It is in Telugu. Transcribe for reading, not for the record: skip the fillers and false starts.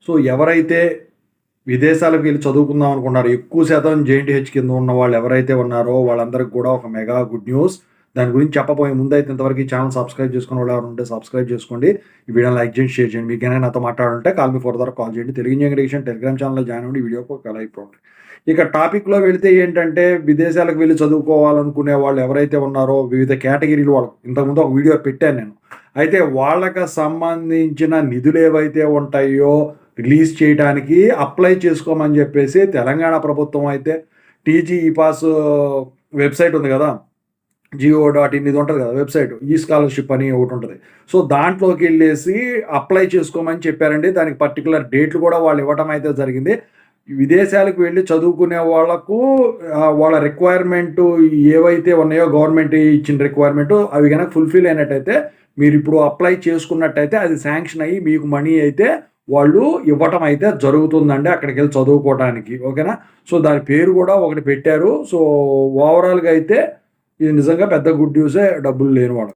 సో ఎవరైతే విదేశాలకు వెళ్ళి చదువుకుందాం అనుకున్నారో, ఎక్కువ శాతం జేఎన్టీహెచ్ కింద ఉన్న వాళ్ళు ఎవరైతే ఉన్నారో వాళ్ళందరికీ కూడా ఒక మెగా గుడ్ న్యూస్. దాని గురించి చెప్పబోయే ముందైతే ఇంతవరకు ఈ ఛానల్ సబ్స్క్రైబ్ చేసుకున్న వాళ్ళు ఎవరు ఉంటే సబ్స్క్రైబ్ చేసుకోండి. ఈ వీడియోని లైక్ చేయండి, షేర్ చేయండి. మీకైనా నాతో మాట్లాడాలంటే కాల్ మీ ఫర్దర్ కాల్ చేయండి. తెలుగు ఇంజనీరింగ్ టెలిగ్రామ్ ఛానల్లో జాయిన్ అవ్వండి. వీడియోకి ఒక లైక్ ఇవ్వండి. ఇక టాపిక్లో వెళితే ఏంటంటే, విదేశాలకు వెళ్ళి చదువుకోవాలనుకునే వాళ్ళు ఎవరైతే ఉన్నారో వివిధ కేటగిరీలు వాళ్ళకు ఇంతకుముందు ఒక వీడియో పెట్టాను నేను. అయితే వాళ్ళకి సంబంధించిన నిధులు ఏవైతే ఉంటాయో రిలీజ్ చేయడానికి అప్లై చేసుకోమని చెప్పేసి తెలంగాణ ప్రభుత్వం అయితే టీజీఈ పాస్ వెబ్సైట్ ఉంది కదా, GO.in ఇది ఉంటుంది కదా వెబ్సైట్, ఈ స్కాలర్షిప్ అని ఒకటి ఉంటుంది. సో దాంట్లోకి వెళ్ళేసి అప్లై చేసుకోమని చెప్పారండి. దానికి పర్టికులర్ డేట్లు కూడా వాళ్ళు ఇవ్వటం అయితే జరిగింది. విదేశాలకు వెళ్ళి చదువుకునే వాళ్ళకు వాళ్ళ రిక్వైర్మెంట్ ఏవైతే ఉన్నాయో గవర్నమెంట్ ఇచ్చిన రిక్వైర్మెంట్ అవి కనుక ఫుల్ఫిల్ అయినట్టయితే, మీరు ఇప్పుడు అప్లై చేసుకున్నట్టయితే అది శాంక్షన్ అయ్యి మీకు మనీ అయితే వాళ్ళు ఇవ్వటం అయితే జరుగుతుందండి అక్కడికి వెళ్ళి చదువుకోవడానికి. ఓకేనా? సో దాని పేరు కూడా ఒకటి పెట్టారు. సో ఓవరాల్గా అయితే ఇది నిజంగా పెద్ద గుడ్ న్యూసే డబ్బులు లేనివాడు.